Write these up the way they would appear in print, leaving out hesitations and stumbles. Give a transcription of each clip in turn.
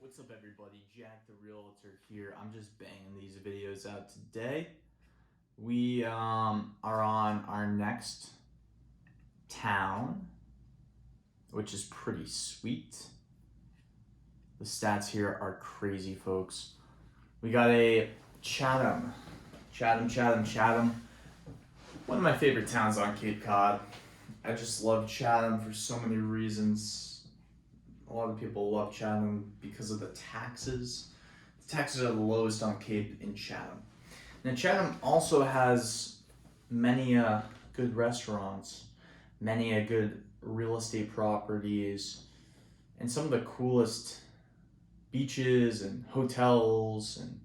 What's up everybody, Jack the Realtor here. I'm just banging these videos out today. We are on our next town, which is pretty sweet. The stats here are crazy, folks. We got a Chatham. One of my favorite towns on Cape Cod. I just love Chatham for so many reasons. A lot of people love Chatham because of the taxes. The taxes are the lowest on Cape in Chatham. Now Chatham also has many good restaurants, many good real estate properties, and some of the coolest beaches and hotels and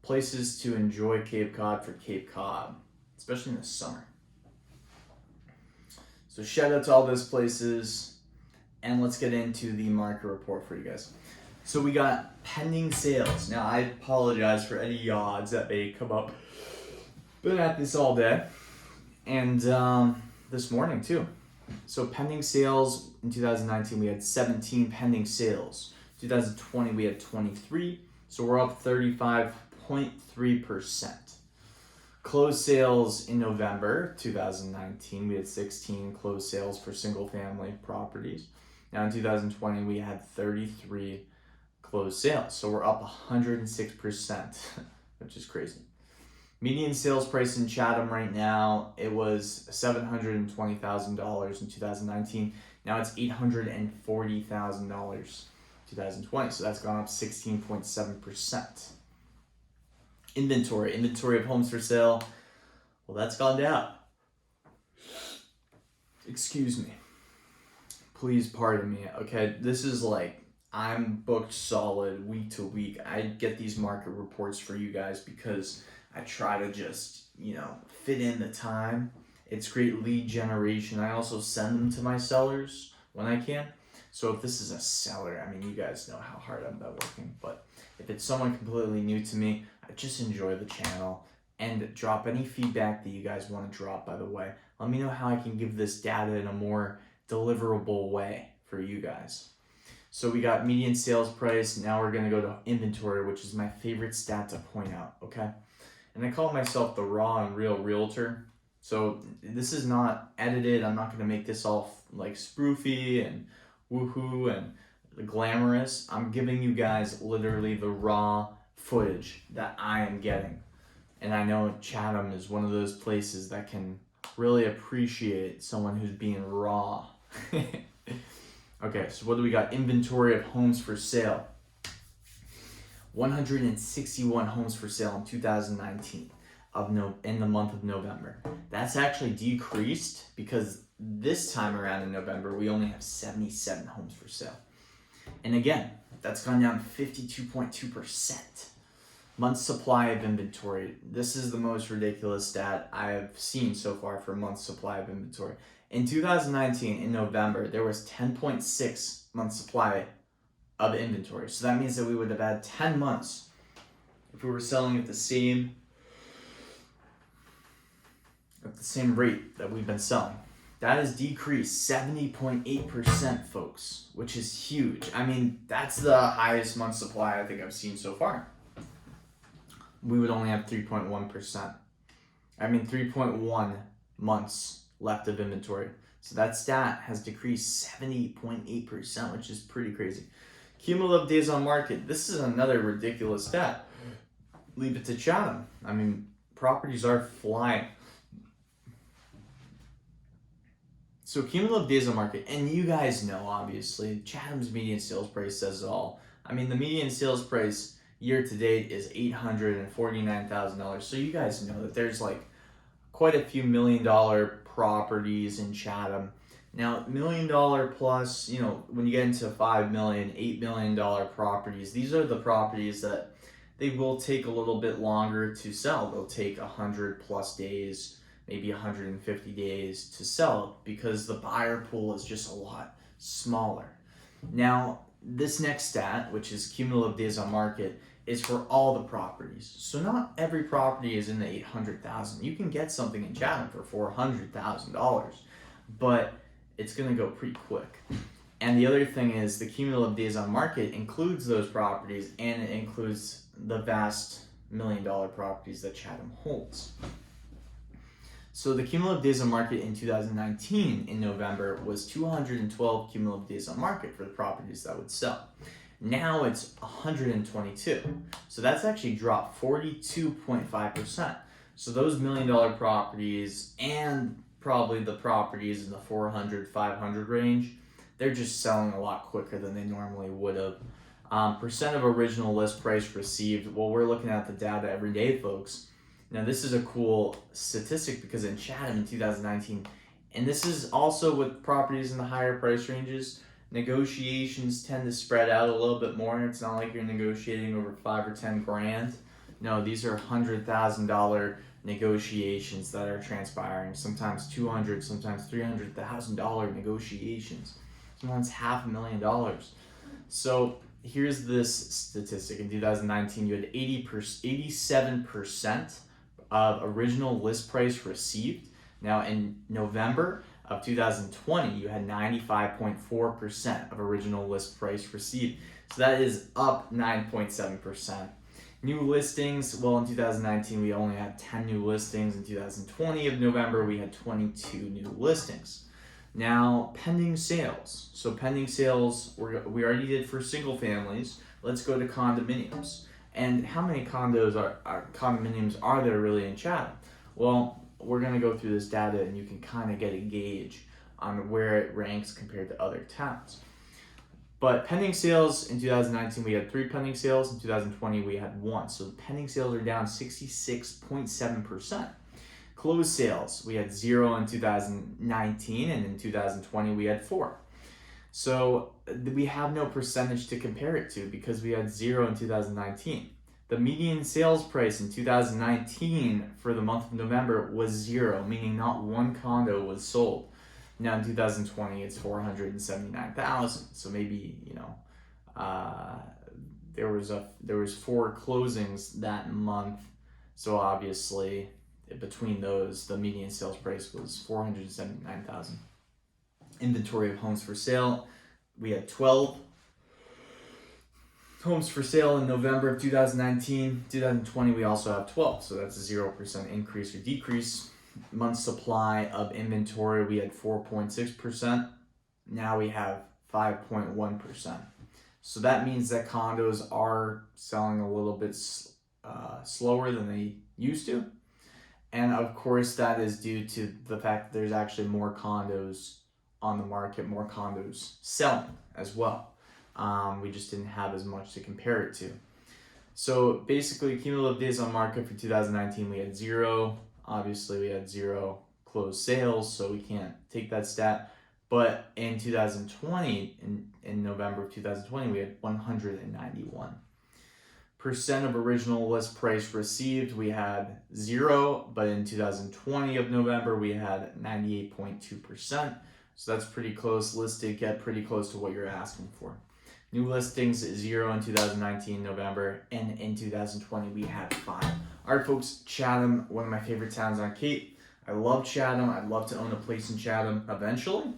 places to enjoy Cape Cod for Cape Cod, especially in the summer. So shout out to all those places. And let's get into the market report for you guys. So we got pending sales. Now I apologize for any odds that may come up. Been at this all day and this morning too. So pending sales in 2019 we had 17 pending sales. 2020 we had 23. So we're up 35.3%. Closed sales in November 2019 we had 16 closed sales for single family properties. Now in 2020, we had 33 closed sales. So we're up 106%, which is crazy. Median sales price in Chatham right now, it was $720,000 in 2019. Now it's $840,000 in 2020. So that's gone up 16.7%. Inventory of homes for sale, well, that's gone down. Excuse me. Please pardon me, okay? This is like, I'm booked solid week to week. I get these market reports for you guys because I try to just, fit in the time. It's great lead generation. I also send them to my sellers when I can. So if this is a seller, you guys know how hard I'm working. But if it's someone completely new to me, I just enjoy the channel and drop any feedback that you guys want to drop, by the way. Let me know how I can give this data in a more deliverable way for you guys. So we got median sales price. Now we're going to go to inventory, which is my favorite stat to point out, okay? And I call myself the raw and real realtor. So this is not edited. I'm not going to make this all like spoofy and woohoo and glamorous. I'm giving you guys literally the raw footage that I am getting. And I know Chatham is one of those places that can really appreciate someone who's being raw. Okay, so what do we got? Inventory of homes for sale. 161 homes for sale in 2019 in the month of November. That's actually decreased because this time around in November, we only have 77 homes for sale. And again, that's gone down 52.2%. Month supply of inventory. This is the most ridiculous stat I have seen so far for month supply of inventory. In 2019, in November, there was 10.6 month supply of inventory. So that means that we would have had 10 months if we were selling at the same rate that we've been selling. That has decreased 70.8%, folks, which is huge. That's the highest month supply I think I've seen so far. We would only have 3.1%. 3.1 months left of inventory. So that stat has decreased 70.8%, which is pretty crazy. Cumulative days on market. This is another ridiculous stat. Leave it to Chatham. Properties are flying. So cumulative days on market, and you guys know, obviously, Chatham's median sales price says it all. The median sales price year to date is $849,000. So you guys know that there's like quite a few $1 million properties in Chatham. Now, $1 million plus, when you get into $5 million, $8 million properties, these are the properties that they will take a little bit longer to sell. They'll take 100 plus days, maybe 150 days to sell because the buyer pool is just a lot smaller. Now, this next stat, which is cumulative days on market, is for all the properties. So not every property is in the 800,000. You can get something in Chatham for $400,000, but it's gonna go pretty quick. And the other thing is the cumulative days on market includes those properties, and it includes the vast $1 million properties that Chatham holds. So the cumulative days on market in 2019 in November was 212 cumulative days on market for the properties that would sell. Now it's 122. So that's actually dropped 42.5%. So those $1 million properties and probably the properties in the 400, 500 range, they're just selling a lot quicker than they normally would have. Percent of original list price received, well, we're looking at the data every day, folks. Now, this is a cool statistic because in Chatham in 2019, and this is also with properties in the higher price ranges, negotiations tend to spread out a little bit more. It's not like you're negotiating over 5 or 10 grand. No, these are $100,000 negotiations that are transpiring. Sometimes $200,000, sometimes $300,000 negotiations. Sometimes $500,000. So here's this statistic. In 2019, you had 87% of original list price received. Now in November of 2020, you had 95.4% of original list price received. So that is up 9.7%. New listings, well, in 2019, we only had 10 new listings. In 2020 of November, we had 22 new listings. Now, pending sales. So pending sales, we already did for single families. Let's go to condominiums. And how many condominiums are there really in Chatham? Well, we're going to go through this data and you can kind of get a gauge on where it ranks compared to other towns. But pending sales in 2019, we had 3 pending sales. In 2020, we had 1. So pending sales are down 66.7%. Closed sales, we had 0 in 2019, and in 2020, we had 4. So we have no percentage to compare it to because we had 0 in 2019. The median sales price in 2019 for the month of November was 0, meaning not one condo was sold. Now in 2020, it's 479,000. So maybe there was 4 closings that month. So obviously, between those, the median sales price was 479,000. Inventory of homes for sale, we had 12 homes for sale in November of 2019. 2020, we also have 12, so that's a 0% increase or decrease. Month supply of inventory, we had 4.6%. Now we have 5.1%. So that means that condos are selling a little bit slower than they used to. And of course, that is due to the fact that there's actually more condos on the market, more condos selling as well. We just didn't have as much to compare it to. So basically, cumulative days on market for 2019, we had 0. Obviously, we had 0 closed sales, so we can't take that stat. But in 2020, in November of 2020, we had 191. Percent of original list price received, we had 0, but in 2020 of November, we had 98.2%. So that's pretty close. Listed get pretty close to what you're asking for. New listings, 0 in 2019 November, and in 2020, we had 5. All right, folks, Chatham, one of my favorite towns on Cape. I love Chatham. I'd love to own a place in Chatham eventually.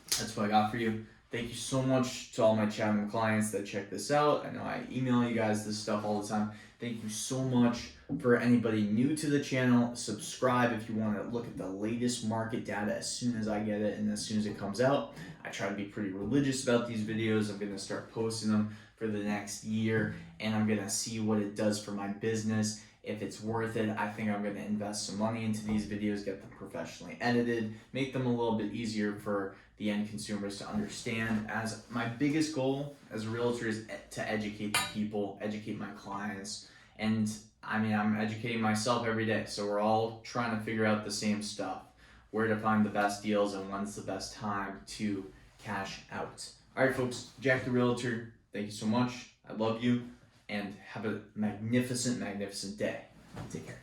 That's what I got for you. Thank you so much to all my Chatham clients that check this out. I know I email you guys this stuff all the time. Thank you so much. For anybody new to the channel, subscribe if you want to look at the latest market data as soon as I get it and as soon as it comes out. I try to be pretty religious about these videos. I'm going to start posting them for the next year, and I'm going to see what it does for my business. If it's worth it, I think I'm going to invest some money into these videos, get them professionally edited, make them a little bit easier for the end consumers to understand. As my biggest goal as a realtor is to educate the people, educate my clients, and I mean, I'm educating myself every day, so we're all trying to figure out the same stuff. Where to find the best deals and when's the best time to cash out. All right, folks, Jack the Realtor, thank you so much. I love you, and have a magnificent, magnificent day. Take care.